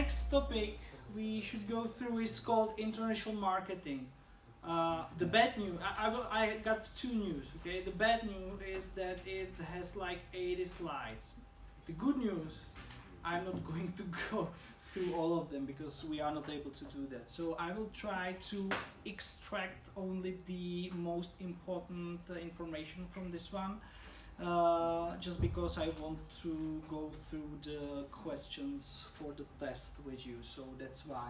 next topic we should go through is called international marketing. The bad news, I got two news, okay? The bad news is that it has like 80 slides. The good news, I'm not going to go through all of them because we are not able to do that. So I will try to extract only the most important information from this one. Just because I want to go through the questions for the test with you, so that's why.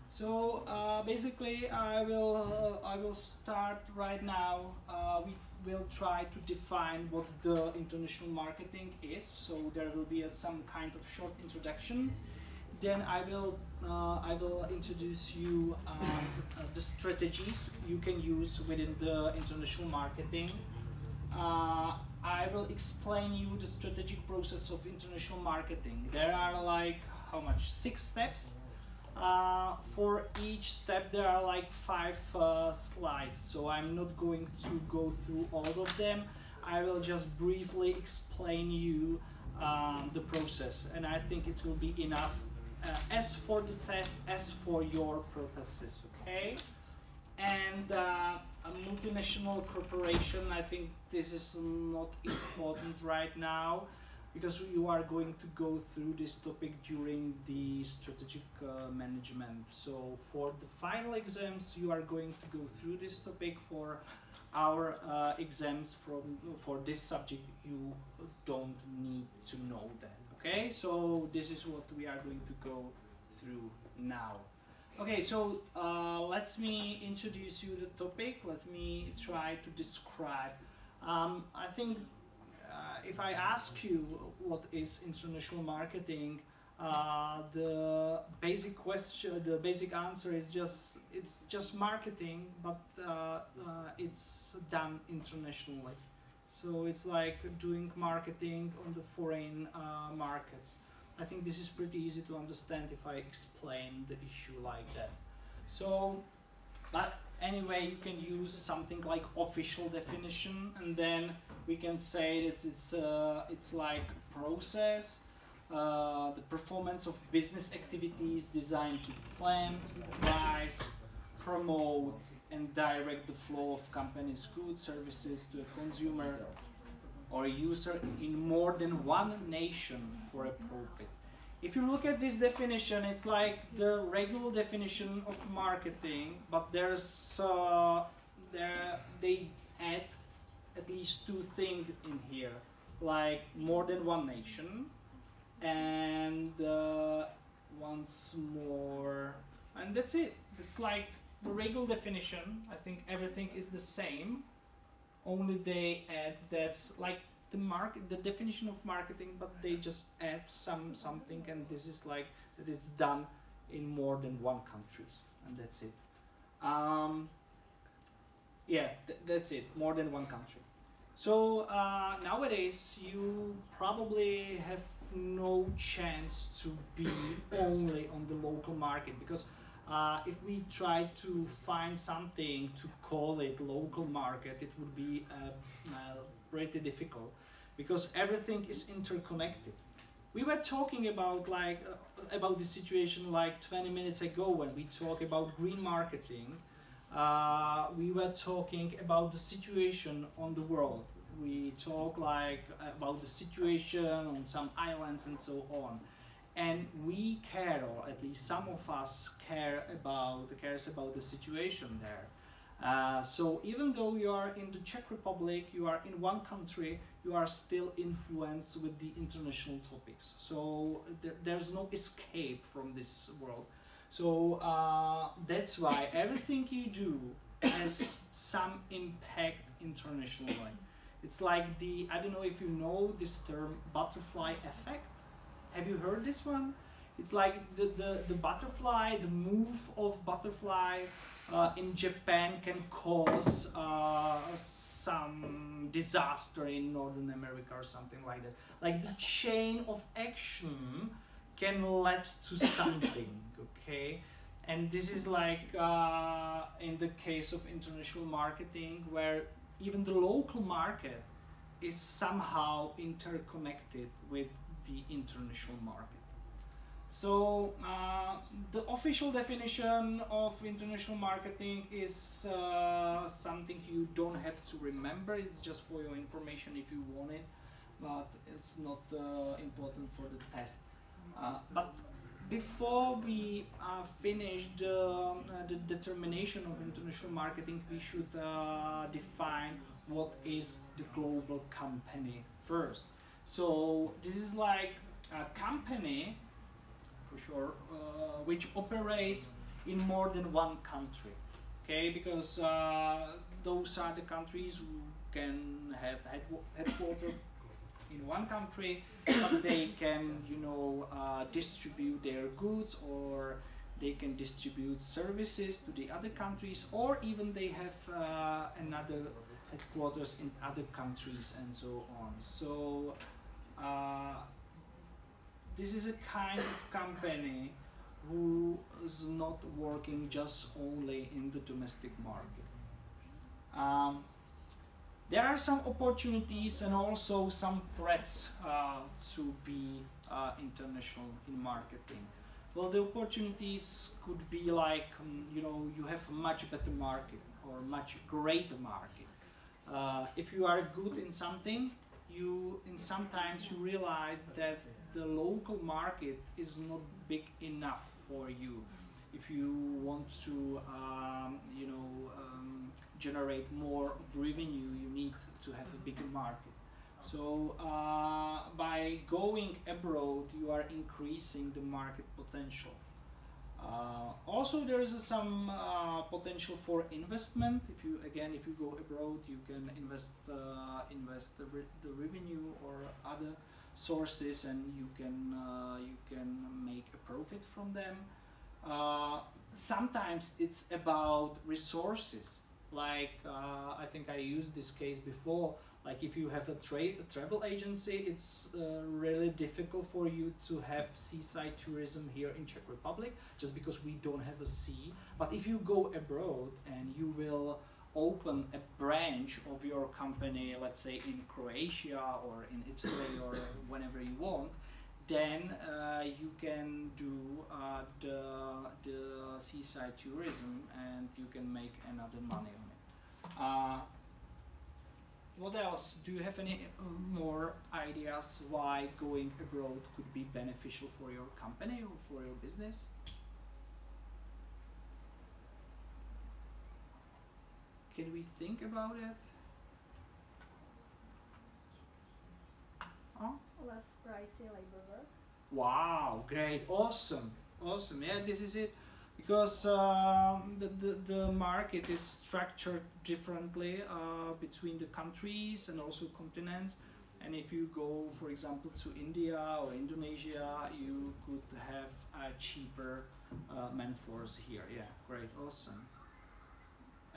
So basically, I will start right now. We will try to define what the international marketing is. So there will be some kind of short introduction. Then I will introduce you the strategies you can use within the international marketing. I will explain you the strategic process of international marketing. There are like, how much? 6 steps. For each step there are like 5 slides, so I'm not going to go through all of them. I will just briefly explain you the process, and I think it will be enough as for the test, as for your purposes, okay? And a multinational corporation, I think this is not important right now because you are going to go through this topic during the strategic management. So for the final exams, you are going to go through this topic. For our exams for this subject, you don't need to know that, okay? So this is what we are going to go through now. Okay, so let me introduce you the topic. Let me try to describe. I think if I ask you what is international marketing, the basic question, the basic answer is it's just marketing, but it's done internationally. So it's like doing marketing on the foreign markets. I think this is pretty easy to understand if I explain the issue like that. So, but anyway, you can use something like official definition, and then we can say that it's like process, the performance of business activities designed to plan, price, promote, and direct the flow of companies' goods, services to a consumer or a user in more than one nation for a profit. If you look at this definition, it's like the regular definition of marketing, but there's they add at least 2 things in here, like more than one nation, and once more, and that's it. It's like the regular definition. I think everything is the same. Only they add that's like the definition of marketing, but they just add something, and this is like that it's done in more than one countries, and that's it. Yeah, that's it, more than one country. So nowadays you probably have no chance to be only on the local market, because if we try to find something to call it local market, it would be pretty difficult, because everything is interconnected. We were talking about about the situation like 20 minutes ago when we talked about green marketing. We were talking about the situation on the world. We talk like about the situation on some islands and so on. And we care, or at least some of us cares about the situation there. So even though you are in the Czech Republic, you are in one country, you are still influenced with the international topics. So there's no escape from this world. So that's why everything you do has some impact internationally. It's like I don't know if you know this term, butterfly effect. Have you heard this one? It's like the butterfly, the move of butterfly in Japan can cause some disaster in Northern America or something like that. Like the chain of action can lead to something, okay? And this is like in the case of international marketing, where even the local market is somehow interconnected with the international market. So the official definition of international marketing is something you don't have to remember. It's just for your information if you want it, but it's not important for the test. But before we finish the determination of international marketing, we should define what is the global company first. So this is like a company, for sure, which operates in more than one country. Okay, because those are the countries who can have headquarters in one country, but they can, you know, distribute their goods, or they can distribute services to the other countries, or even they have another headquarters in other countries and so on. So this is a kind of company who is not working just only in the domestic market. There are some opportunities and also some threats to be international in marketing. Well, the opportunities could be like, you know, you have a much better market or much greater market. If you are good in something, sometimes you realize that the local market is not big enough for you. If you want to, you know, generate more revenue, you need to have a bigger market. So by going abroad, you are increasing the market potential. Also, there is some potential for investment. If you go abroad, you can invest the revenue or other sources, and you can make a profit from them. Sometimes it's about resources. Like I think I used this case before. Like if you have a travel agency, it's really difficult for you to have seaside tourism here in Czech Republic, just because we don't have a sea. But if you go abroad and you will open a branch of your company, let's say in Croatia or in Italy or whenever you want, then you can do the seaside tourism, and you can make another money on it. What else? Do you have any more ideas why going abroad could be beneficial for your company or for your business? Can we think about it? Oh? Less pricey labor work. Wow, great, awesome, awesome. Yeah, this is it. Because the market is structured differently between the countries and also continents. And if you go, for example, to India or Indonesia, you could have a cheaper manforce here. Yeah, great, awesome.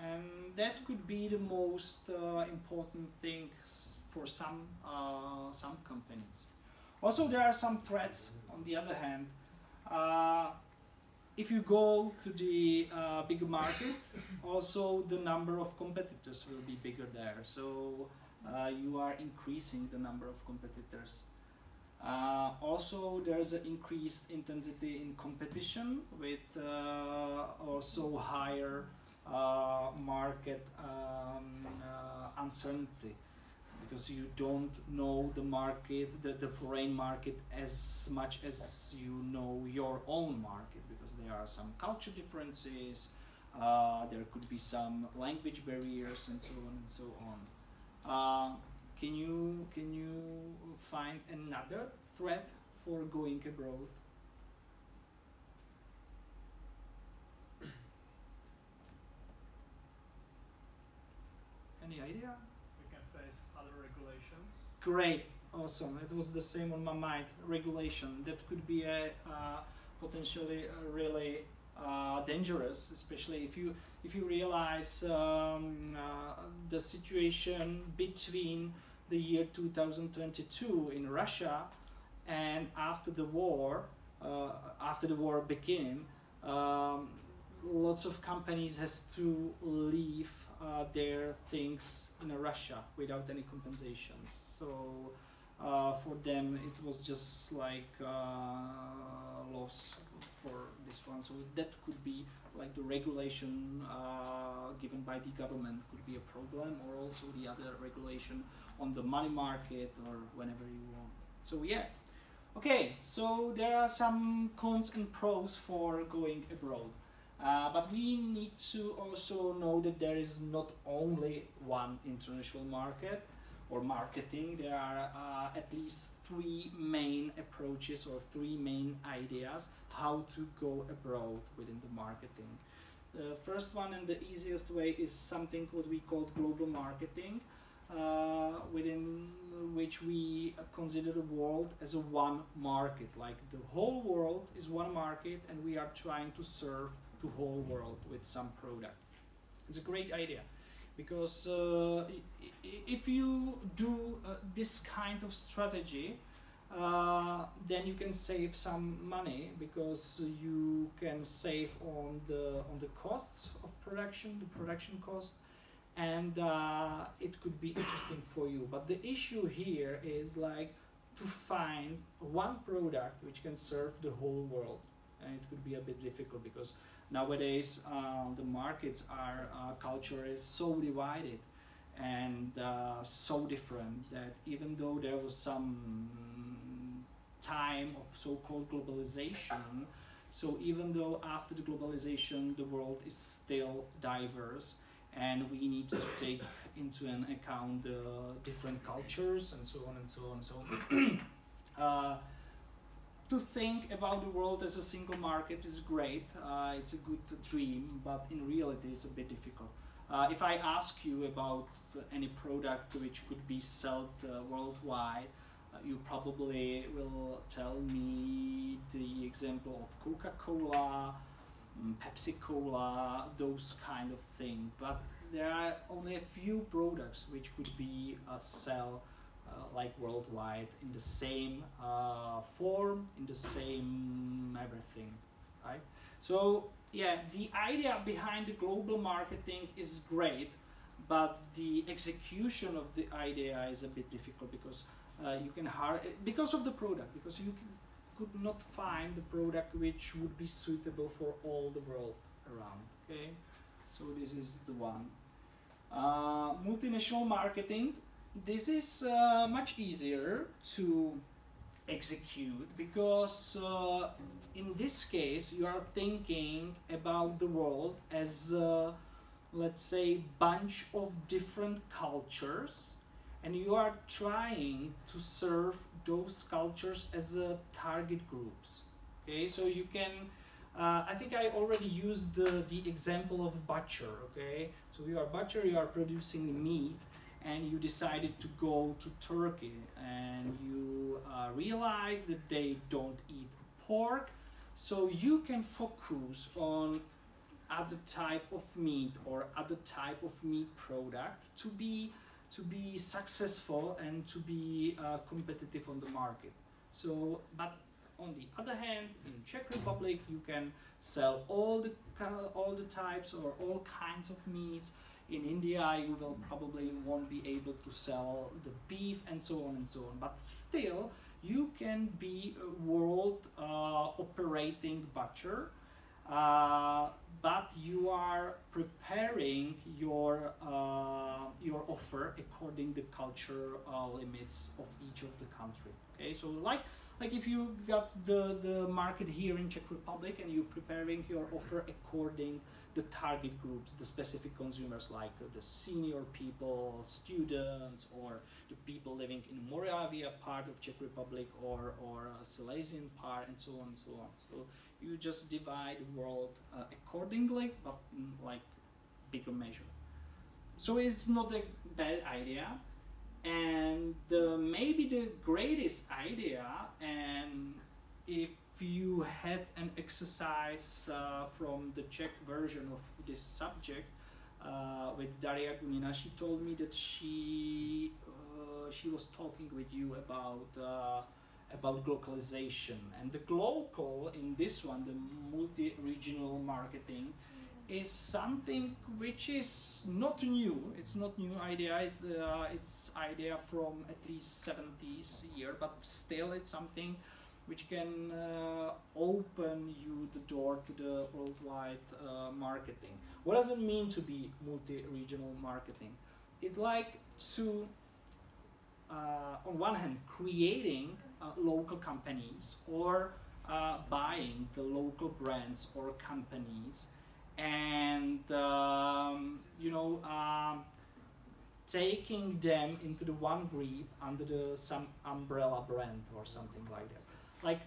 And that could be the most important thing for some companies. Also, there are some threats on the other hand. If you go to the bigger market, also the number of competitors will be bigger there. So you are increasing the number of competitors. Also, there's an increased intensity in competition with also higher market uncertainty, because you don't know the market, the foreign market, as much as you know your own market, because there are some culture differences, there could be some language barriers, and so on and so on. Can you find another threat for going abroad? Any idea? We can face other regulations. Great, awesome. It was the same on my mind. Regulation, that could be a potentially really dangerous, especially if you realize the situation between the year 2022 in Russia and after the war began. Lots of companies has to leave their things in Russia without any compensations. So For them, it was just like loss for this one. So that could be like the regulation given by the government could be a problem, or also the other regulation on the money market or whenever you want. So yeah. Okay, so there are some cons and pros for going abroad. But we need to also know that there is not only one international market or marketing. There are at least three main approaches or three main ideas how to go abroad within the marketing. The first one and the easiest way is something what we call global marketing, within which we consider the world as a one market. Like the whole world is one market and we are trying to serve the whole world with some product. It's a great idea because if you do this kind of strategy, then you can save some money because you can save on the costs of production, the production cost, and it could be interesting for you. But the issue here is like to find one product which can serve the whole world, and it could be a bit difficult because nowadays the markets are culture is so divided and so different that even though there was some time of so-called globalization, so even though after the globalization the world is still diverse and we need to take into an account the different cultures and so on and so on and so on. To think about the world as a single market is great, it's a good dream, but in reality it's a bit difficult. If I ask you about any product which could be sold worldwide, you probably will tell me the example of Coca-Cola, Pepsi-Cola, those kind of things. But there are only a few products which could be sell like worldwide in the same form, in the same everything, right? So yeah, the idea behind the global marketing is great, but the execution of the idea is a bit difficult because you can because of the product, because you could not find the product which would be suitable for all the world around. Okay, so this is the one. Multinational marketing. This is much easier to execute because in this case you are thinking about the world as let's say bunch of different cultures, and you are trying to serve those cultures as target groups. Okay, so you can I think I already used the example of butcher. Okay, so you are butcher, you are producing meat, and you decided to go to Turkey, and you realize that they don't eat pork, so you can focus on other type of meat or other type of meat product to be successful and to be competitive on the market. So, but on the other hand, in Czech Republic, you can sell all the types or all kinds of meats. In India, you will probably won't be able to sell the beef and so on and so on. But still, you can be a world operating butcher, but you are preparing your offer according to the culture limits of each of the country. Okay, so like if you got the market here in Czech Republic and you're preparing your offer according the target groups, the specific consumers like the senior people, students, or the people living in Moravia part of Czech Republic or Silesian part, and so on and so on. So you just divide the world accordingly, but like bigger measure. So it's not a bad idea, and maybe the greatest idea, and if you had an exercise from the Czech version of this subject with Daria Gunina, she told me that she was talking with you about globalization, and the global in this one, the multi-regional marketing, is something which is not new. It's not new idea. It's idea from at least 70s year, but still it's something which can open you the door to the worldwide marketing. What does it mean to be multi-regional marketing? It's like to, on one hand, creating local companies or buying the local brands or companies and taking them into the one group under some umbrella brand or something like that. Like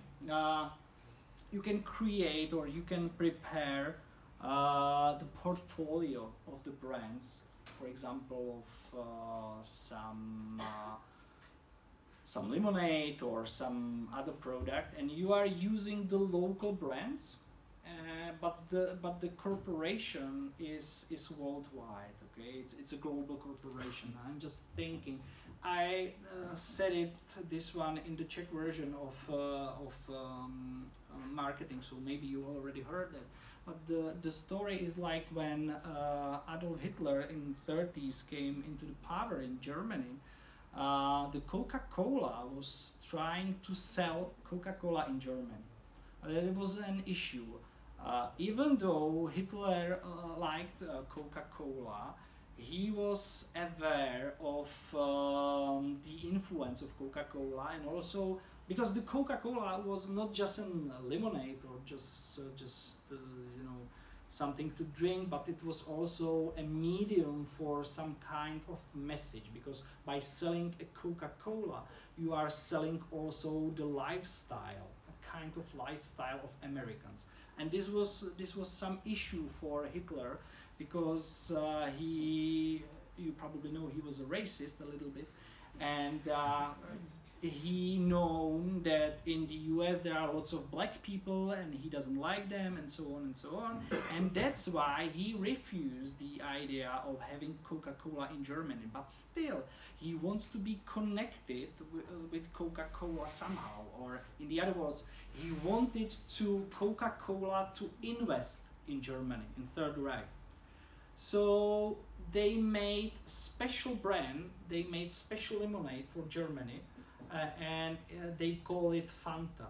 you can create or you can prepare the portfolio of the brands, for example, of some lemonade or some other product, and you are using the local brands, but the corporation is worldwide. Okay, it's a global corporation. I'm just thinking. I said it this one in the Czech version of marketing, so maybe you already heard that. But the story is like when Adolf Hitler in the 30s came into the power in Germany. The Coca-Cola was trying to sell Coca-Cola in Germany. It was an issue. Even though Hitler liked Coca-Cola, he was aware of the influence of Coca-Cola, and also because the Coca-Cola was not just a lemonade or just something to drink, but it was also a medium for some kind of message, because by selling a Coca-Cola you are selling also the lifestyle, a kind of lifestyle of Americans. And this was some issue for Hitler, because you probably know he was a racist a little bit, and he known that in the US there are lots of black people and he doesn't like them, and so on and so on. And that's why he refused the idea of having Coca-Cola in Germany. But still, he wants to be connected with Coca-Cola somehow, or in the other words, he wanted Coca-Cola to invest in Germany, in Third Reich. So they made special brand, they made special lemonade for Germany, and they call it Fanta.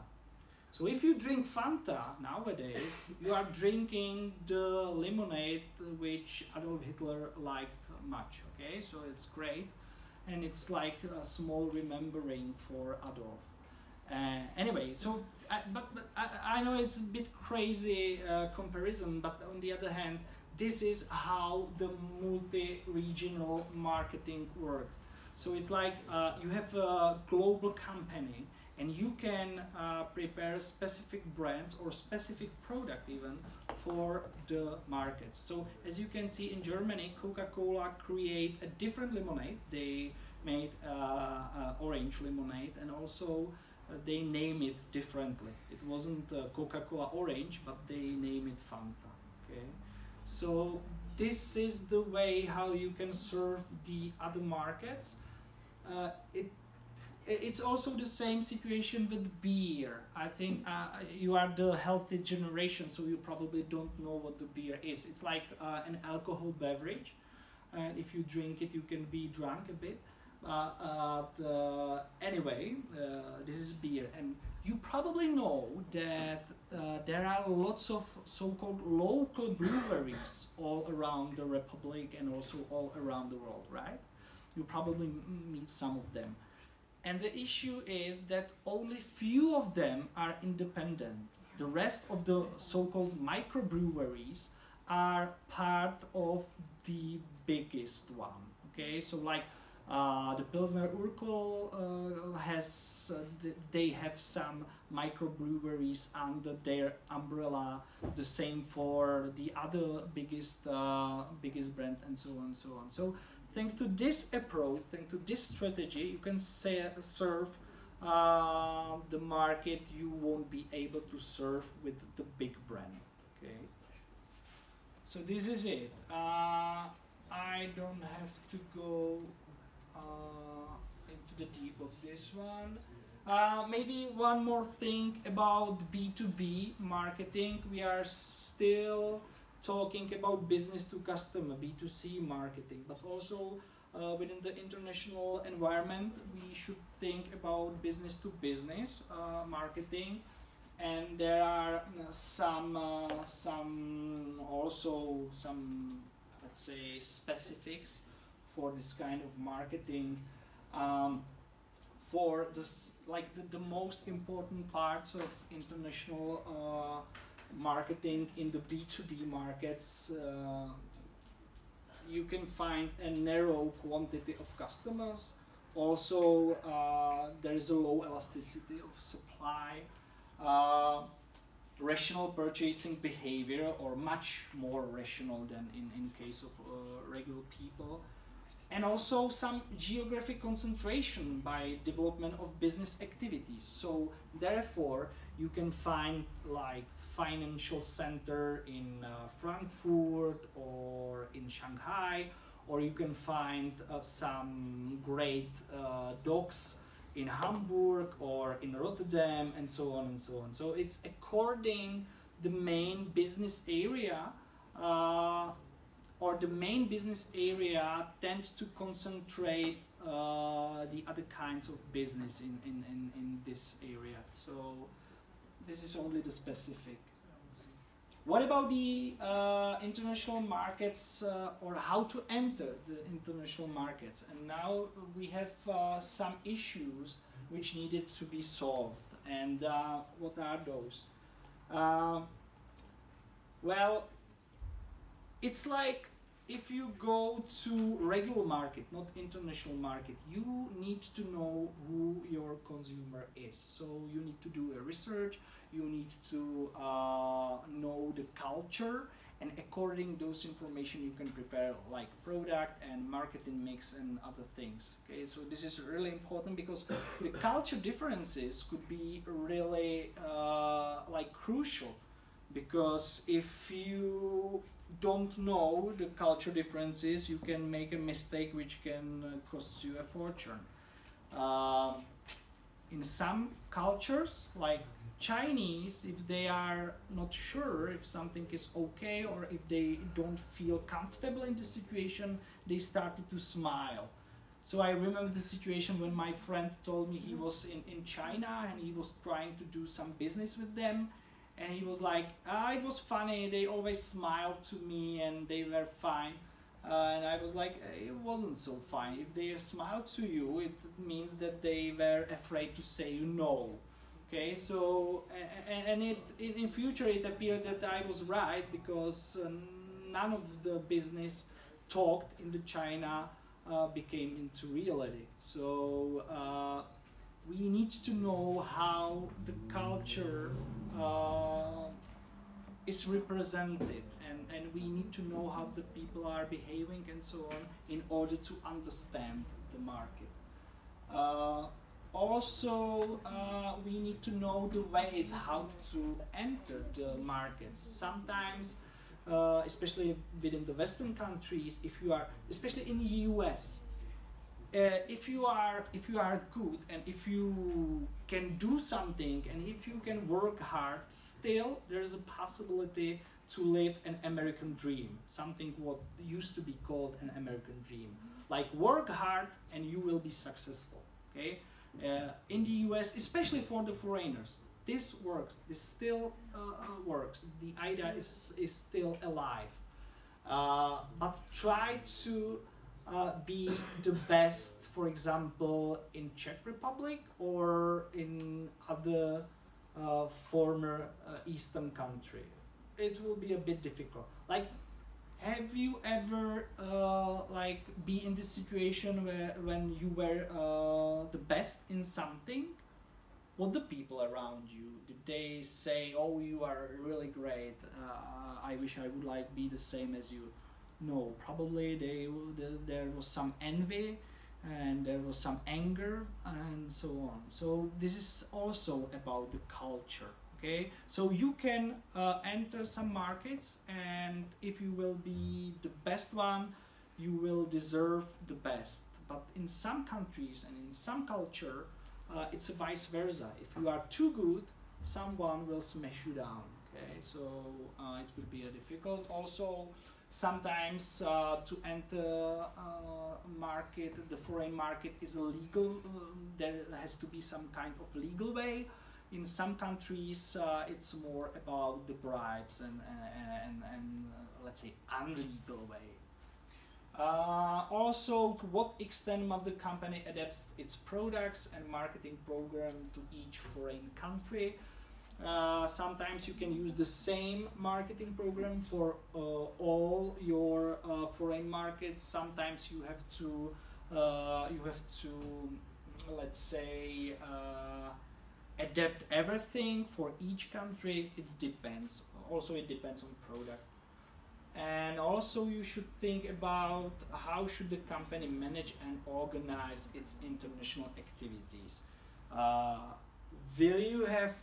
So if you drink Fanta nowadays, you are drinking the lemonade which Adolf Hitler liked much, okay? So it's great, and it's like a small remembering for Adolf. Anyway, so, but I know it's a bit crazy comparison, but on the other hand, this is how the multi-regional marketing works. So it's like you have a global company, and you can prepare specific brands or specific product even for the markets. So as you can see in Germany, Coca-Cola create a different lemonade. They made orange lemonade, and also they name it differently. It wasn't Coca-Cola Orange, but they name it Fanta. Okay, so this is the way how you can serve the other markets. It's also the same situation with beer. I think you are the healthy generation, so you probably don't know what the beer is. It's like an alcohol beverage, and if you drink it, you can be drunk a bit. Anyway, this is beer, and you probably know that there are lots of so-called local breweries all around the Republic and also all around the world, right? You probably meet some of them. And the issue is that only few of them are independent. The rest of the so-called microbreweries are part of the biggest one. Okay, so like the Pilsner Urquell has, they have some microbreweries under their umbrella. The same for the other biggest brand, and so on and so on. So thanks to this approach, thanks to this strategy, you can serve the market you won't be able to serve with the big brand. Okay. So this is it. I don't have to go into the deep of this one. Maybe one more thing about B2B marketing. We are still talking about business to customer, B2C marketing, but also within the international environment, we should think about business to business marketing. And there are some let's say specifics for this kind of marketing. For this, like the most important parts of international marketing in the B2B markets, you can find a narrow quantity of customers. Also, there is a low elasticity of supply, rational purchasing behavior, or much more rational than in case of regular people. And also some geographic concentration by development of business activities. So therefore, you can find like financial center in Frankfurt or in Shanghai, or you can find some great docks in Hamburg or in Rotterdam, and so on and so on. So it's according the main business area, or the main business area tends to concentrate the other kinds of business in this area. So this is only the specific. What about the international markets, or how to enter the international markets? And now we have some issues which needed to be solved. And what are those? Well, it's like if you go to regular market, not international market, you need to know who your consumer is. So you need to do a research, you need to know the culture, and according to those information you can prepare like product and marketing mix and other things. Okay, so this is really important because the culture differences could be really like crucial, because if you don't know the culture differences, you can make a mistake which can cost you a fortune. In some cultures, like Chinese, if they are not sure if something is okay or if they don't feel comfortable in the situation, they started to smile. So I remember the situation when my friend told me he was in China and he was trying to do some business with them. And he was like, it was funny, they always smiled to me and they were fine. And I was like, it wasn't so fine. If they smiled to you, it means that they were afraid to say no. Okay, so, in future it appeared that I was right, because none of the business talked in the China became into reality. So we need to know how the culture is represented, and we need to know how the people are behaving and so on in order to understand the market. Also, we need to know the ways how to enter the markets. Sometimes, especially within the Western countries, if you are, especially in the US, if you are good and if you can do something and if you can work hard, still there is a possibility to live an American dream, something what used to be called an American dream. Like, work hard and you will be successful. Okay, in the US, especially for the foreigners, this works. This still works. The idea is still alive. But try to be the best, for example, in Czech Republic or in other former Eastern country. It will be a bit difficult. Like, have you ever like be in this situation where when you were the best in something? What the people around you, did they say, "Oh, you are really great. I wish I would like be the same as you"? No, probably there was some envy and there was some anger and so on. So this is also about the culture. Okay, so you can enter some markets, and if you will be the best one, you will deserve the best. But in some countries and in some culture, it's vice versa. If you are too good, someone will smash you down. Okay. Okay, so it could be difficult. Also, sometimes to enter market, the foreign market is illegal. There has to be some kind of legal way. In some countries, it's more about the bribes and let's say unlegal way. Also, to what extent must the company adapt its products and marketing program to each foreign country? Sometimes you can use the same marketing program for all your foreign markets. Sometimes you have to let's say adapt everything for each country. It depends. Also, it depends on product. And also you should think about how should the company manage and organize its international activities. Will you have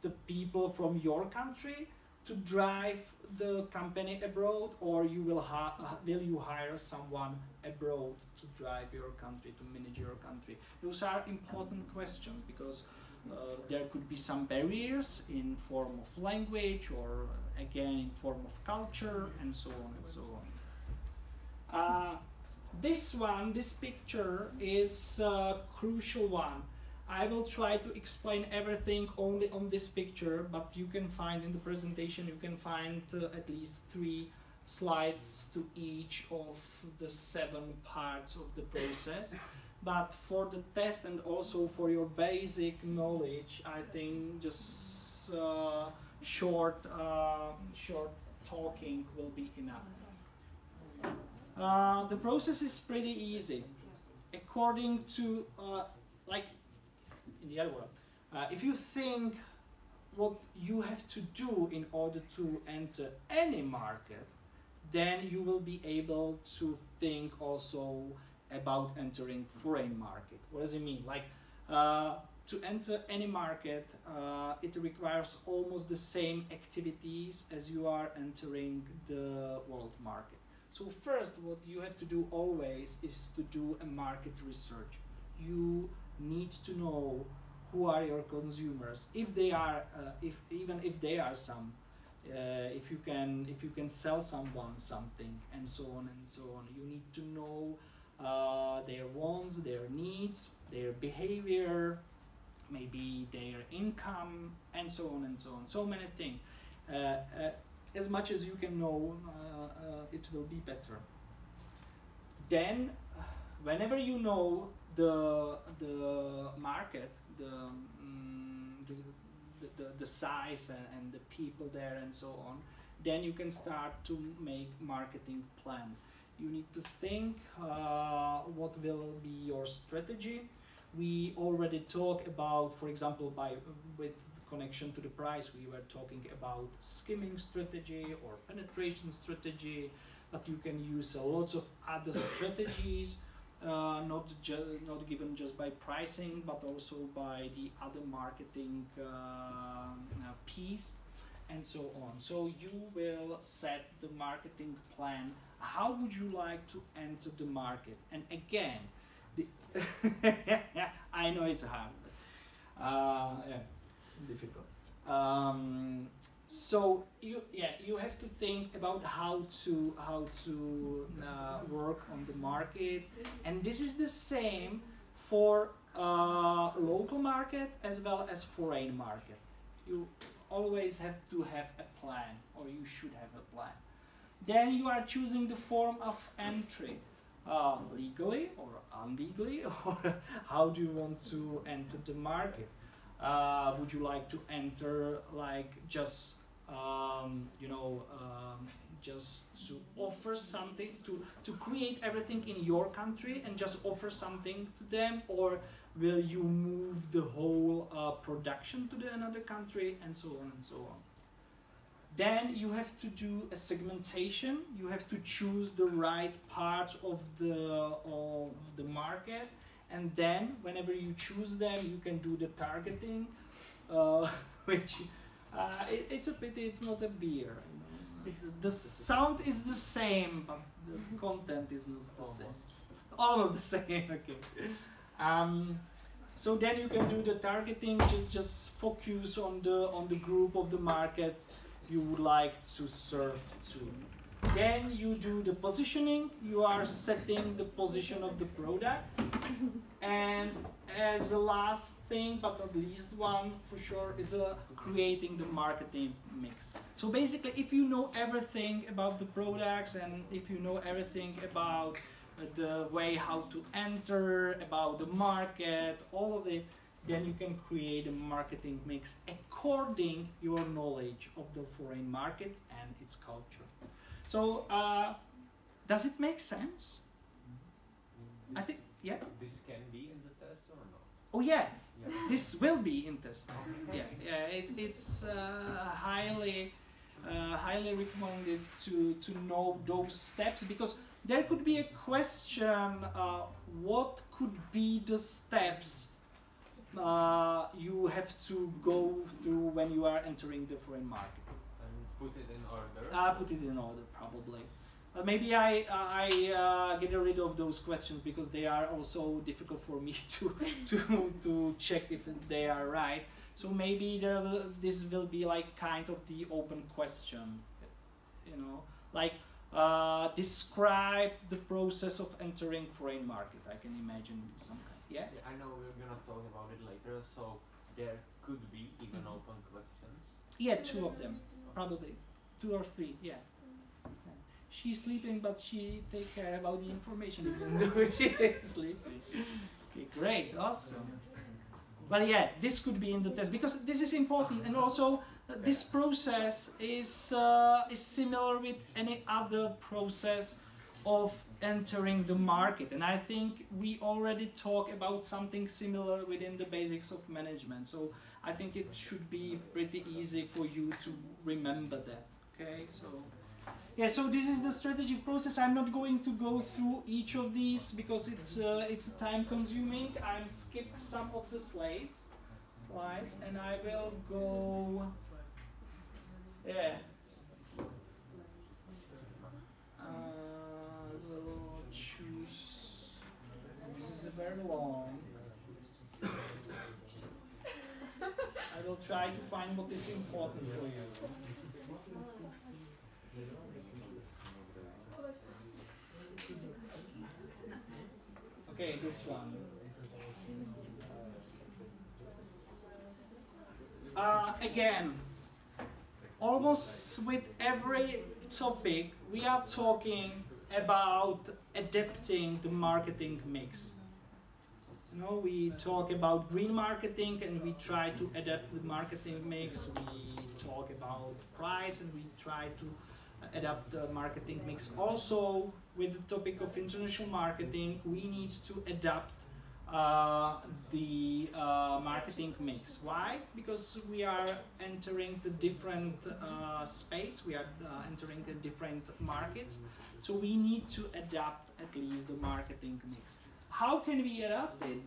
the people from your country to drive the company abroad, or will you hire someone abroad to drive your country, to manage your country? Those are important questions, because there could be some barriers in form of language, or again in form of culture, and so on and so on. This picture is a crucial one. I will try to explain everything only on this picture, but you can find in the presentation, you can find at least 3 slides to each of the 7 parts of the process. But for the test and also for your basic knowledge, I think just short talking will be enough. The process is pretty easy. According to, like in the other world, if you think what you have to do in order to enter any market, then you will be able to think also about entering foreign market. What does it mean? Like to enter any market, it requires almost the same activities as you are entering the world market. So first, what you have to do always is to do a market research. You need to know who are your consumers, if they are, even if they are some, if you can sell someone something, and so on and so on. You need to know their wants, their needs, their behavior, maybe their income, and so on and so on. So many things. As much as you can know, it will be better. Then, whenever you know the market, the size and the people there and so on, then you can start to make marketing plan. You need to think what will be your strategy. We already talked about, for example, with connection to the price, we were talking about skimming strategy or penetration strategy, but you can use lots of other strategies, not given just by pricing, but also by the other marketing piece, and so on. So you will set the marketing plan. How would you like to enter the market? And again, I know it's hard. Yeah, it's difficult. So you have to think about how to work on the market, and this is the same for local market as well as foreign market. You always have to have a plan, or you should have a plan. Then you are choosing the form of entry, legally or illegally, or how do you want to enter the market? Would you like to enter like just just to offer something, to create everything in your country and just offer something to them, or will you move the whole production to another country, and so on and so on? Then you have to do a segmentation. You have to choose the right parts of the market, and then whenever you choose them, you can do the targeting, which it's a pity it's not a beer. You know? The sound is the same, but the content is not the same. Almost the same. Okay. So then you can do the targeting, just focus on the group of the market you would like to serve to. Then you do the positioning, you are setting the position of the product. And as a last thing, but not least one for sure, is creating the marketing mix. So basically, if you know everything about the products and if you know everything about the way how to enter, about the market, all of it, then you can create a marketing mix according your knowledge of the foreign market and its culture. So, does it make sense? I think, yeah. This can be in the test or not? Oh yeah, Yeah. this will be in test. Yeah, it's highly recommended to know those steps, because there could be a question: what could be the steps you have to go through when you are entering the foreign market? And put it in order. Put it in order, probably. Maybe I get rid of those questions because they are also difficult for me to check if they are right. So maybe this will be like kind of the open question, you know, like describe the process of entering foreign market. I can imagine some kind. Yeah. Yeah, I know we're gonna talk about it later, so there could be even open questions. Yeah, 2 of them, probably 2 or 3. Yeah. She's sleeping, but she take care about the information even though she is sleeping. Okay, great, awesome. But yeah, this could be in the test because this is important, and also this process is similar with any other process of entering the market. And I think we already talked about something similar within the basics of management. So I think it should be pretty easy for you to remember that. Okay, so. Yeah, so this is the strategic process. I'm not going to go through each of these because it's time consuming. I'll skip some of the slides, and I will go. Yeah. We'll choose. This is very long. I will try to find what is important for you. Okay, this one. Again, almost with every topic, we are talking about adapting the marketing mix. You know, we talk about green marketing and we try to adapt the marketing mix. We talk about price and we try to adapt the marketing mix. Also, with the topic of international marketing, we need to adapt the marketing mix. Why? Because we are entering the different space, we are entering the different markets, so we need to adapt at least the marketing mix. How can we adapt it?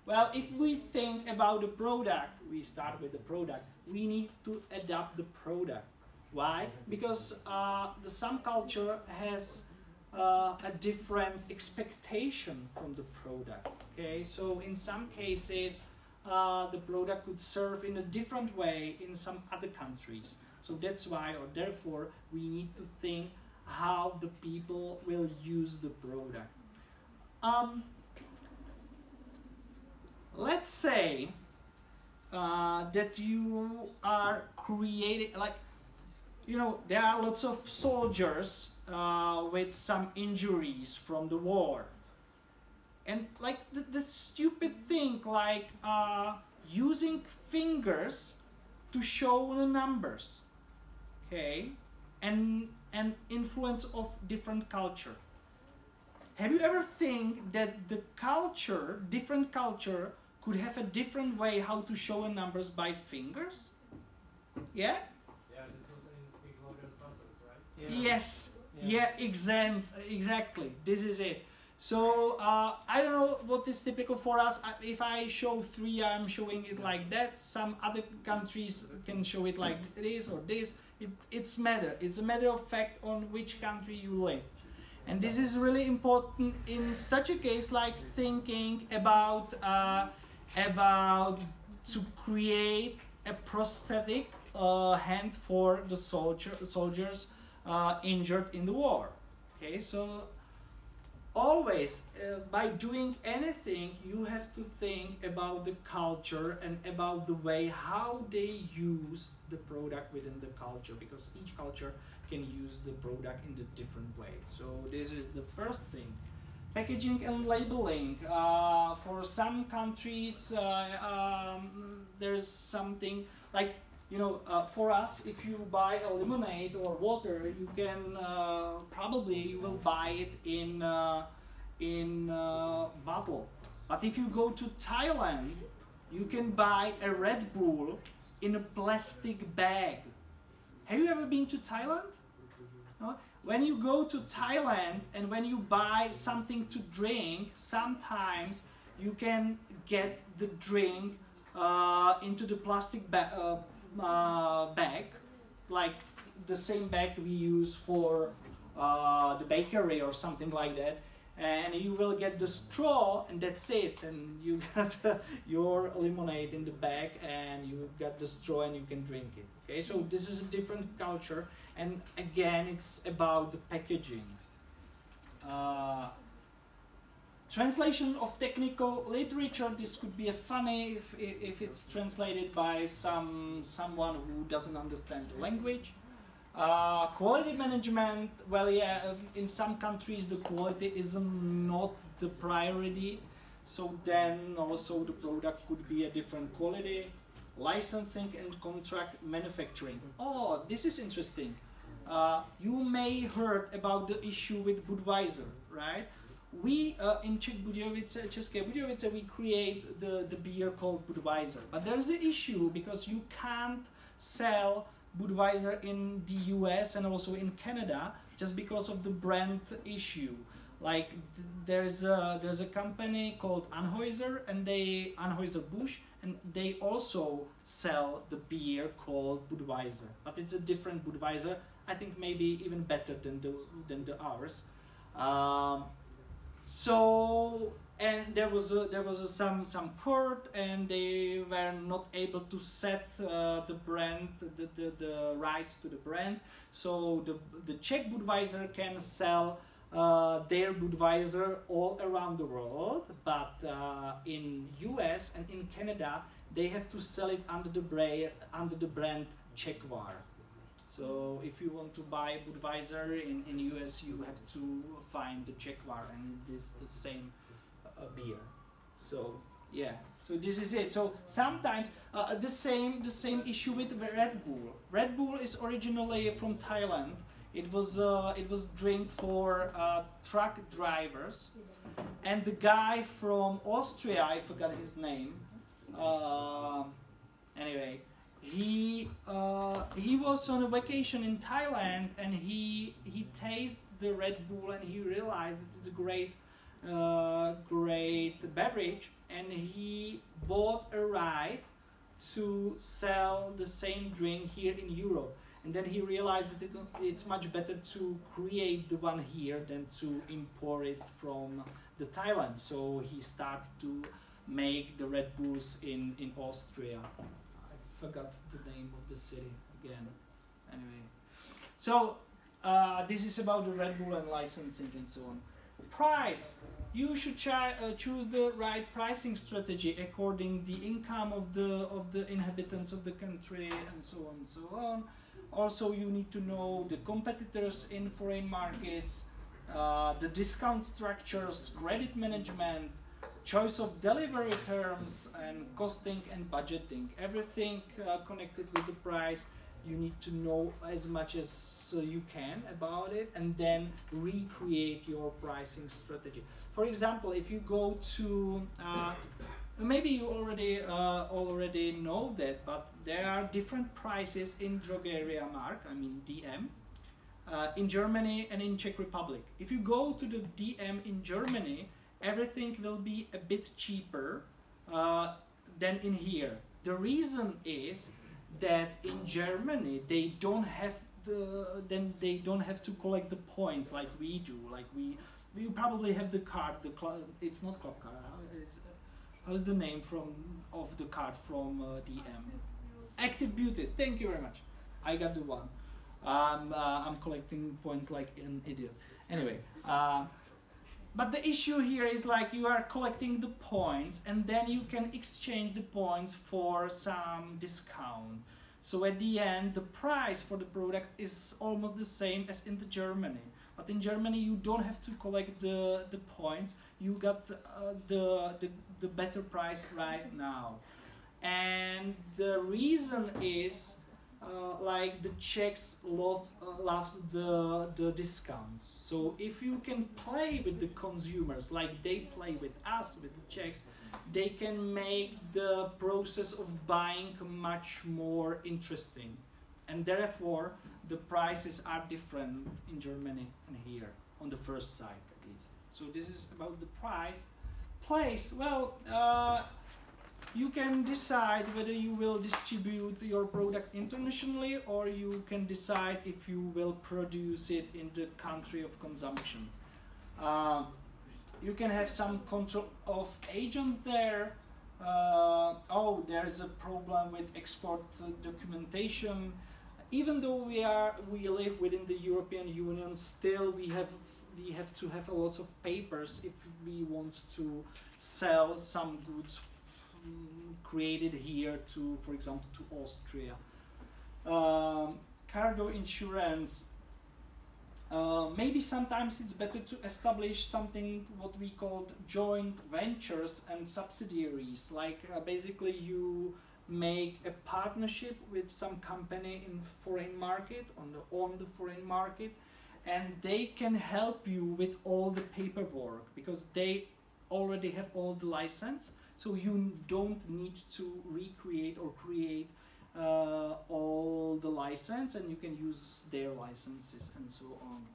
Well, if we think about the product, we start with the product, we need to adapt the product. Why? Because some culture has a different expectation from the product. Okay, so in some cases, the product could serve in a different way in some other countries. So that's why, or therefore, we need to think how the people will use the product. Let's say that you are creating, like, you know, there are lots of soldiers with some injuries from the war. And like the stupid thing, like using fingers to show the numbers, okay, and influence of different culture. Have you ever think that the culture, different culture, could have a different way how to show numbers by fingers? Yeah? Yes, yeah, exactly. This is it. So I don't know what is typical for us. If I show 3, I'm showing it like that. Some other countries can show it like this or this. It's a matter of fact on which country you live. And this is really important in such a case like thinking about to create a prosthetic hand for the soldiers injured in the war. Okay, so always by doing anything you have to think about the culture and about the way how they use the product within the culture, because each culture can use the product in a different way. So this is the first thing. Packaging and labeling. For some countries there's something like, you know, for us, if you buy a lemonade or water, you can probably you will buy it in bottle. But if you go to Thailand, you can buy a Red Bull in a plastic bag. Have you ever been to Thailand? No? When you go to Thailand and when you buy something to drink, sometimes you can get the drink into the plastic bag, like the same bag we use for the bakery or something like that, and you will get the straw and that's it, and you got your lemonade in the bag and you got the straw and you can drink it. Okay, so this is a different culture, and again it's about the packaging. Translation of technical literature. This could be a funny if it's translated by someone who doesn't understand the language. Quality management. Well, yeah, in some countries the quality is not the priority, so then also the product could be a different quality. Licensing and contract manufacturing. Oh, this is interesting. You may heard about the issue with Budweiser, right? We in České Budějovice we create the beer called Budweiser, but there's an issue because you can't sell Budweiser in the US and also in Canada just because of the brand issue. Like there's a company called Anheuser and Anheuser-Busch, and they also sell the beer called Budweiser, but it's a different Budweiser. I think maybe even better than the ours. So, and there was some court, and they were not able to set the brand, the rights to the brand. So the Czech Budweiser can sell their Budweiser all around the world, but in US and in Canada they have to sell it under the brand Czechvar. So if you want to buy Budweiser in US, you have to find the Czechvar, and it is the same beer. So yeah, so this is it. So sometimes the same issue with Red Bull. Red Bull is originally from Thailand. It was drink for truck drivers, and the guy from Austria, I forgot his name. Anyway. He was on a vacation in Thailand, and he tasted the Red Bull, and he realized that it's a great beverage, and he bought a right to sell the same drink here in Europe. And then he realized that it's much better to create the one here than to import it from the Thailand. So he started to make the Red Bulls in Austria. Forgot the name of the city again. Anyway, so this is about the Red Bull and licensing and so on. Price. You should choose the right pricing strategy according the income of the inhabitants of the country and so on and so on. Also, you need to know the competitors in foreign markets, the discount structures, credit management, choice of delivery terms, and costing and budgeting. Everything connected with the price, you need to know as much as you can about it, and then recreate your pricing strategy. For example, if you go to maybe you already know that, but there are different prices in Drogeria Markt, I mean DM, in Germany and in Czech Republic. If you go to the DM in Germany, everything will be a bit cheaper than in here. The reason is that in Germany they don't have then they don't have to collect the points like we do. Like we probably have the card. It's not club card. How's the name of the card from DM? Active Beauty. Thank you very much. I got the one. I'm collecting points like an idiot. Anyway, but the issue here is like you are collecting the points and then you can exchange the points for some discount. So at the end, the price for the product is almost the same as in Germany. But in Germany, you don't have to collect the points. You got the better price right now. And the reason is like the Czechs loves the discounts. So if you can play with the consumers like they play with us, with the Czechs, they can make the process of buying much more interesting. And therefore, the prices are different in Germany and here, on the first side at least. So this is about the price. Place, well, you can decide whether you will distribute your product internationally or you can decide if you will produce it in the country of consumption. You can have some control of agents there. Oh, there's a problem with export documentation. Even though we live within the European Union, still we have to have a lot of papers if we want to sell some goods created here to, for example, to Austria. Cargo insurance. Maybe sometimes it's better to establish something what we call joint ventures and subsidiaries. Like basically you make a partnership with some company in foreign market, on the foreign market, and they can help you with all the paperwork because they already have all the license, so you don't need to recreate or create all the license, and you can use their licenses and so on.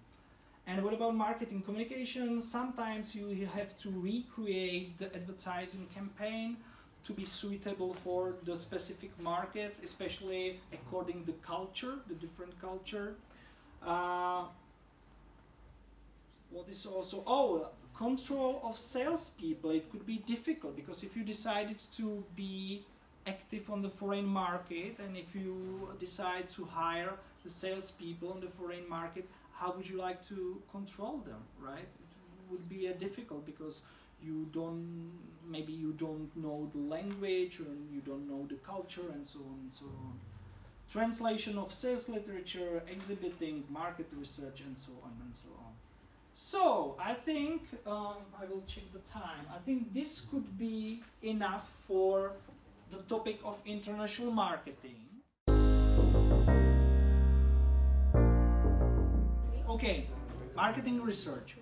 And what about marketing communication? Sometimes you have to recreate the advertising campaign to be suitable for the specific market, especially according to the culture, the different culture. What is also, control of salespeople. It could be difficult because if you decided to be active on the foreign market and if you decide to hire the salespeople on the foreign market, how would you like to control them, right? It would be difficult because maybe you don't know the language or you don't know the culture and so on and so on. Translation of sales literature, exhibiting, market research and so on and so on. So I think, I will check the time, I think this could be enough for the topic of international marketing. Okay, marketing research.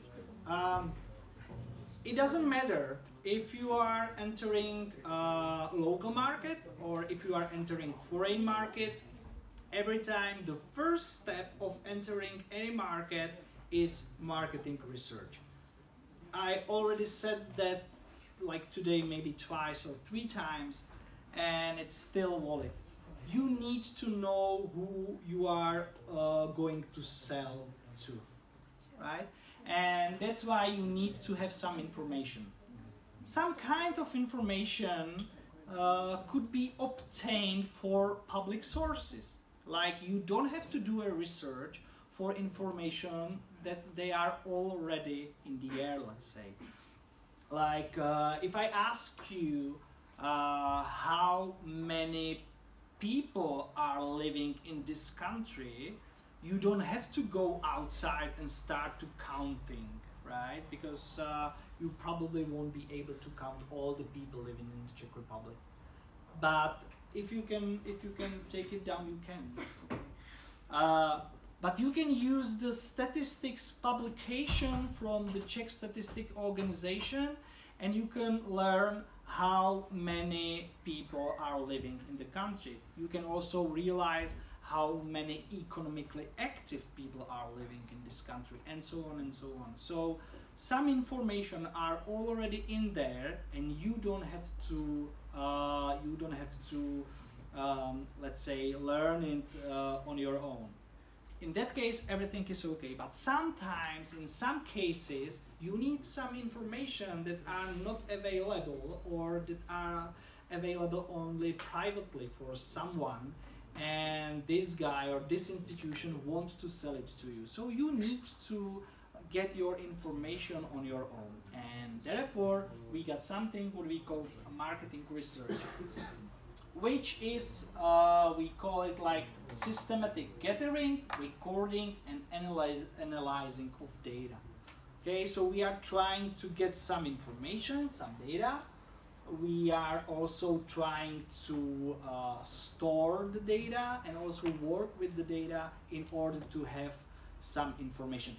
It doesn't matter if you are entering a local market or if you are entering foreign market. Every time the first step of entering any market is marketing research. I already said that like today maybe twice or 3 times, and it's still valid. You need to know who you are going to sell to, right? And that's why you need to have some information. Some kind of information could be obtained for public sources. Like you don't have to do a research for information that they are already in the air, let's say. Like if I ask you how many people are living in this country, you don't have to go outside and start to counting, right? Because you probably won't be able to count all the people living in the Czech Republic. But if you can take it down, you can. But you can use the statistics publication from the Czech Statistic Organization, and you can learn how many people are living in the country. You can also realize how many economically active people are living in this country, and so on and so on. So some information are already in there, and you don't have to let's say learn it on your own. in that case, everything is okay. But sometimes, in some cases, you need some information that are not available or that are available only privately for someone, and this guy or this institution wants to sell it to you. So you need to get your information on your own, and therefore we got something what we call marketing research, which is we call it like systematic gathering, recording, and analyzing of data. Okay, so we are trying to get some information, some data. We are also trying to store the data and also work with the data in order to have some information.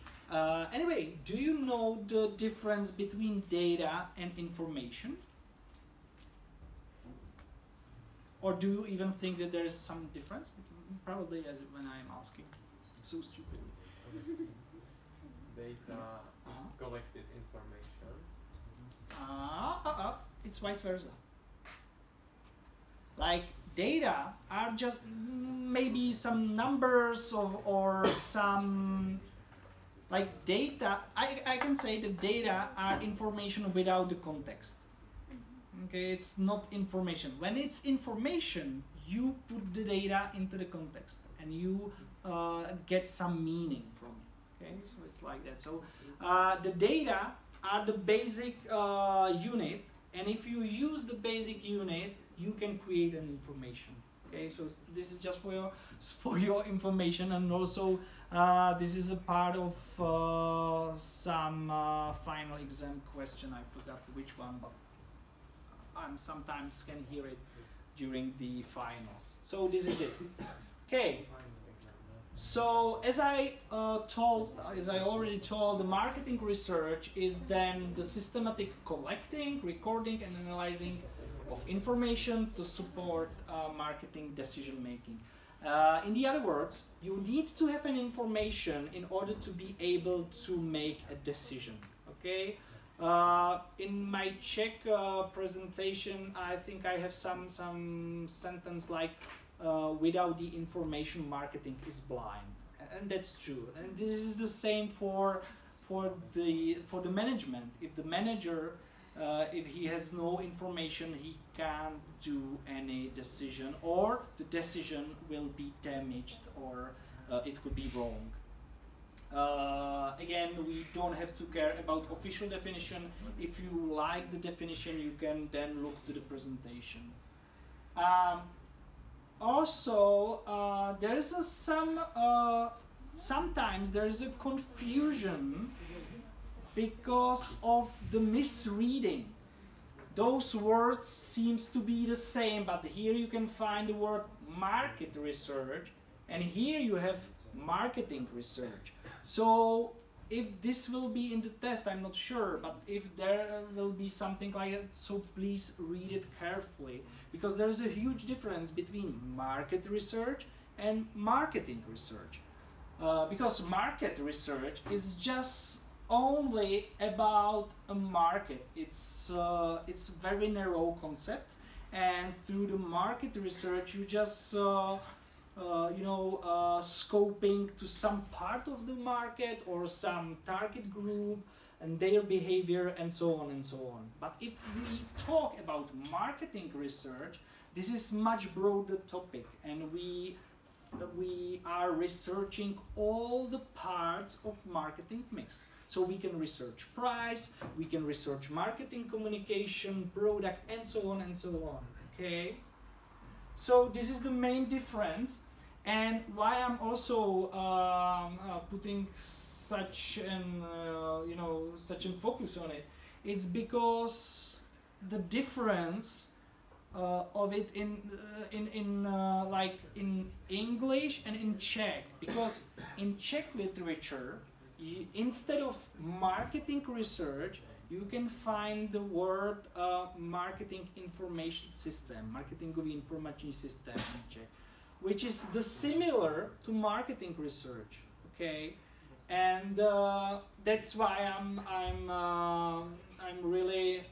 Anyway, do you know the difference between data and information? Or do you even think that there is some difference? Probably, as when I'm asking so stupidly. Data is collected information. It's vice versa. Like data are just maybe some numbers or some like data. I can say that data are information without the context. Okay, it's not information. When it's information, you put the data into the context and you get some meaning from it. Okay, so it's like that. So the data are the basic unit, and if you use the basic unit, you can create an information. Okay, so this is just for your information, and also this is a part of some final exam question. I forgot which one, but I sometimes can hear it during the finals. So this is it. Okay. So as I already told, the marketing research is then the systematic collecting, recording, and analyzing of information to support marketing decision making. In the other words, you need to have an information in order to be able to make a decision. Okay. In my Czech presentation, I think I have some sentence like without the information, marketing is blind, and that's true. And this is the same for the management. If the manager, if he has no information, he can't do any decision, or the decision will be damaged, or it could be wrong. Again, we don't have to care about official definition. If you like the definition, you can then look to the presentation. Also, there is sometimes there is a confusion because of the misreading. Those words seems to be the same, but here you can find the word market research, and here you have marketing research. So if this will be in the test, I'm not sure, but if there will be something like that, so please read it carefully, because there is a huge difference between market research and marketing research. Because market research is just only about a market. It's a very narrow concept, and through the market research you just scoping to some part of the market or some target group and their behavior and so on and so on. But if we talk about marketing research, this is much broader topic, and we are researching all the parts of marketing mix. So we can research price, we can research marketing communication, product, and so on and so on. Okay. So this is the main difference, and why I'm also putting such an such a focus on it. It's because the difference of it in English and in Czech, because in Czech literature, instead of marketing research, you can find the word marketing information system, marketingový informační systém in Czech, which is the similar to marketing research. Okay, and that's why I'm really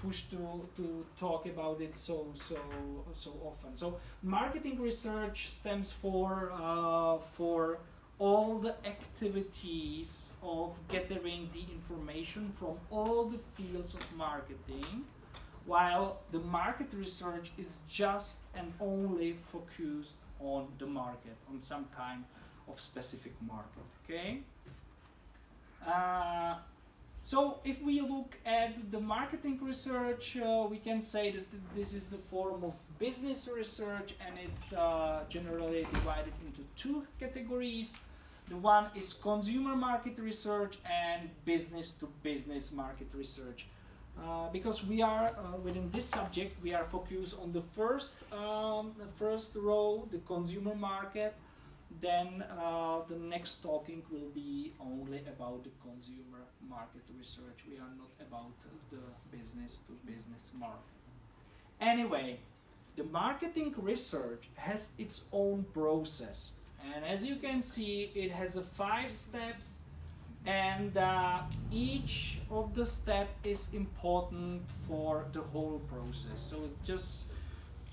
pushed to talk about it so often. So marketing research stands for all the activities of gathering the information from all the fields of marketing, while the market research is just and only focused on the market, on some kind of specific market. Okay. So if we look at the marketing research, we can say that this is the form of business research, and it's generally divided into two categories. The one is consumer market research and business to business market research. Because we are within this subject, we are focused on the first row, the consumer market. Then the next talking will be only about the consumer market research. We are not about the business to business market. Anyway, the marketing research has its own process, and as you can see, it has 5 steps, and each of the steps is important for the whole process. So just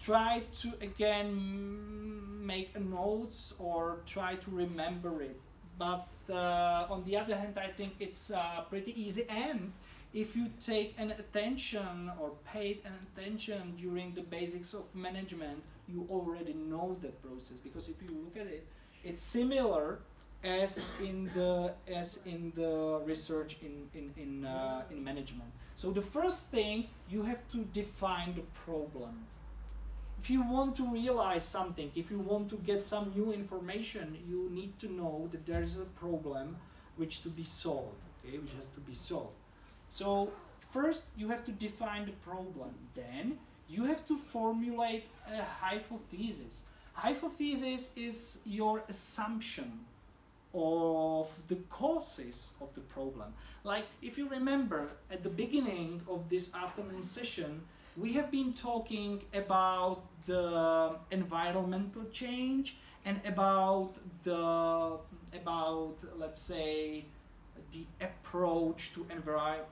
try to again make a notes or try to remember it. But on the other hand, I think it's pretty easy, and if you take an attention or paid an attention during the basics of management, you already know that process, because if you look at it, it's similar as in the research in management. So the first thing, you have to define the problem. If you want to realize something, if you want to get some new information, you need to know that there is a problem which to be solved, okay, which has to be solved. So first you have to define the problem, then you have to formulate a hypothesis. Hypothesis is your assumption of the causes of the problem. Like if you remember at the beginning of this afternoon session, we have been talking about the environmental change and about let's say the approach to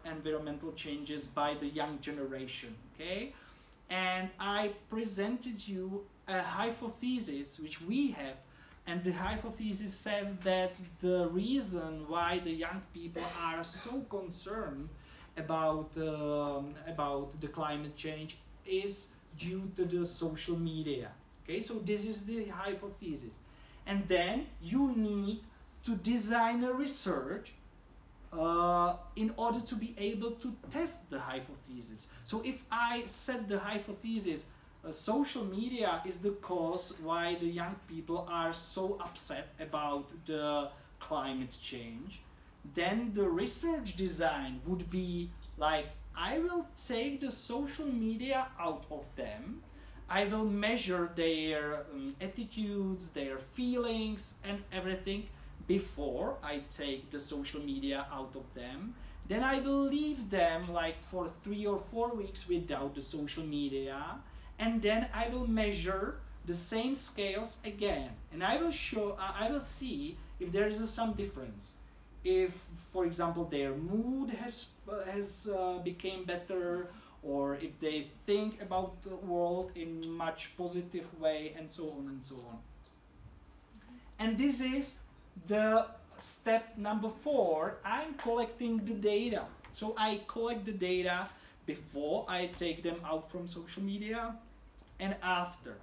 environmental changes by the young generation, okay? And I presented you a hypothesis which we have, and the hypothesis says that the reason why the young people are so concerned about the climate change is due to the social media. Okay, so this is the hypothesis, and then you need to design a research in order to be able to test the hypothesis. So if I set the hypothesis, social media is the cause why the young people are so upset about the climate change, then the research design would be like, I will take the social media out of them, I will measure their attitudes, their feelings and everything before I take the social media out of them. Then I will leave them like for 3 or 4 weeks without the social media, and then I will measure the same scales again, and I will see if there is some difference. If, for example, their mood has became better, or if they think about the world in much positive way, and so on and so on. And this is the step number 4. I'm collecting the data. So I collect the data before I take them out from social media and after.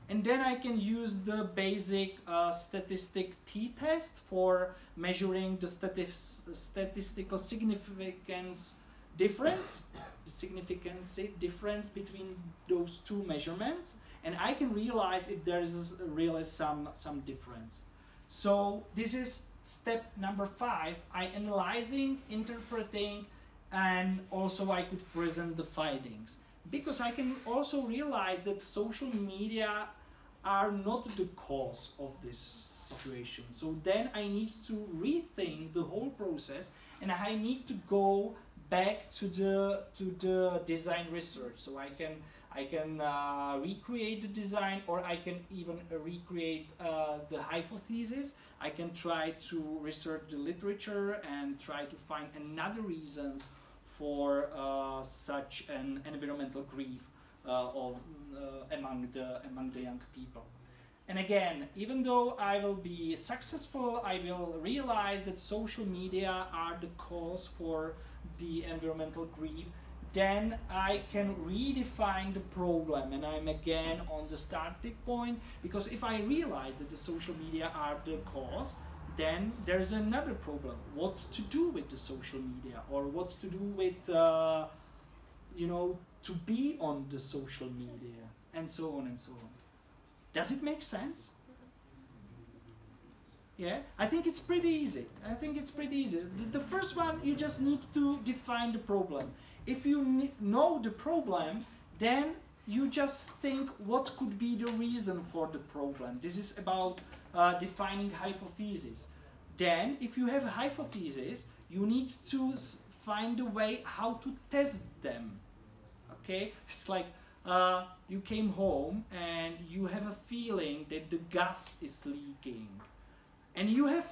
And then I can use the basic statistic t-test for measuring the statistical significance difference, the significance difference between those 2 measurements, and I can realize if there is really some difference. So this is step number 5. I analyzing, interpreting, and also I could present the findings. Because I can also realize that social media are not the cause of this situation. So then I need to rethink the whole process, and I need to go back to the design research. So I can recreate the design, or I can even recreate the hypothesis. I can try to research the literature and try to find another reasons for such an environmental grief among the young people. And again, even though I will be successful, I will realize that social media are the cause for the environmental grief, then I can redefine the problem, and I'm again on the starting point, because if I realize that the social media are the cause, then there's another problem. What to do with the social media, or what to do with, you know, to be on the social media, and so on and so on. Does it make sense? Yeah, I think it's pretty easy. I think it's pretty easy. The first one, you just need to define the problem. If you know the problem, then you just think what could be the reason for the problem. This is about defining hypotheses. Then, if you have a hypothesis, you need to find a way how to test them. Okay, it's like you came home and you have a feeling that the gas is leaking, and you have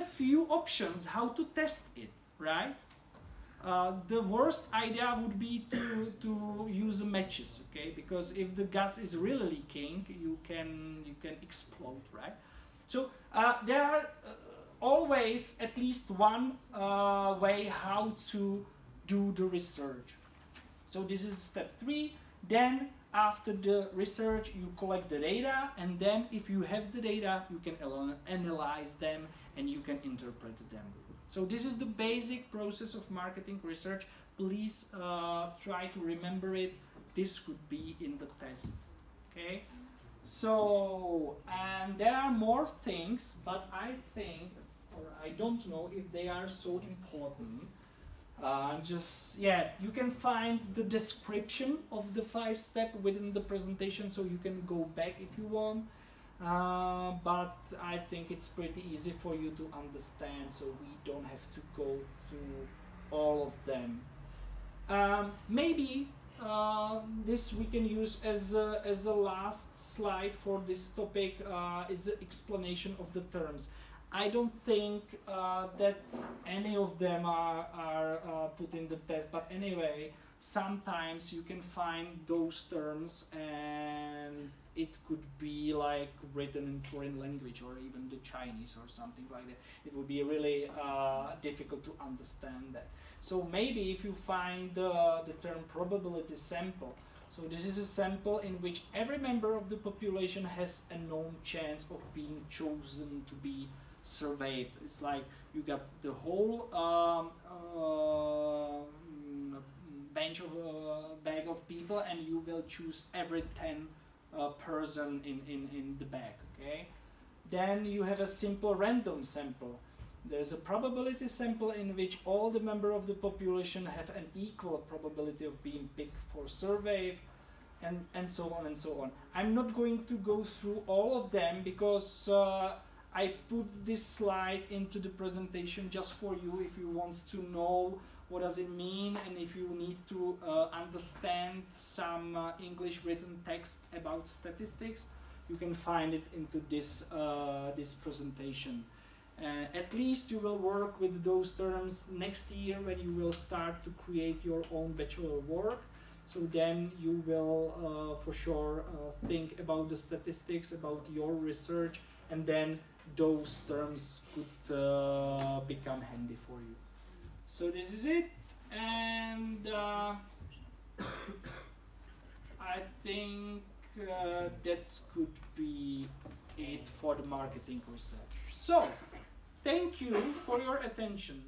few options how to test it, right? The worst idea would be to use matches, okay? Because if the gas is really leaking, you can explode, right? So there are always at least one way how to do the research. So this is step 3. Then after the research, you collect the data, and then if you have the data, you can analyze them and you can interpret them. So this is the basic process of marketing research. Please try to remember it. This could be in the test. Okay. So, and there are more things, but I think, or I don't know if they are so important. You can find the description of the 5 steps within the presentation, so you can go back if you want. But I think it's pretty easy for you to understand, so we don't have to go through all of them. Maybe this we can use as a last slide for this topic, is the explanation of the terms. I don't think that any of them are put in the test, but anyway, sometimes you can find those terms and it could be like written in foreign language or even the Chinese or something like that. It would be really difficult to understand that. So maybe if you find the term probability sample, so this is a sample in which every member of the population has a known chance of being chosen to be surveyed. It's like you got the whole bag of people, and you will choose every 10 person in the bag. Okay. Then you have a simple random sample. There's a probability sample in which all the members of the population have an equal probability of being picked for survey, and so on and so on. I'm not going to go through all of them because I put this slide into the presentation just for you if you want to know what does it mean, and if you need to understand some English written text about statistics, you can find it into this presentation. At least you will work with those terms next year when you will start to create your own bachelor work. So then you will for sure think about the statistics, about your research, and then those terms could become handy for you. So this is it, and I think that could be it for the marketing research. So thank you for your attention.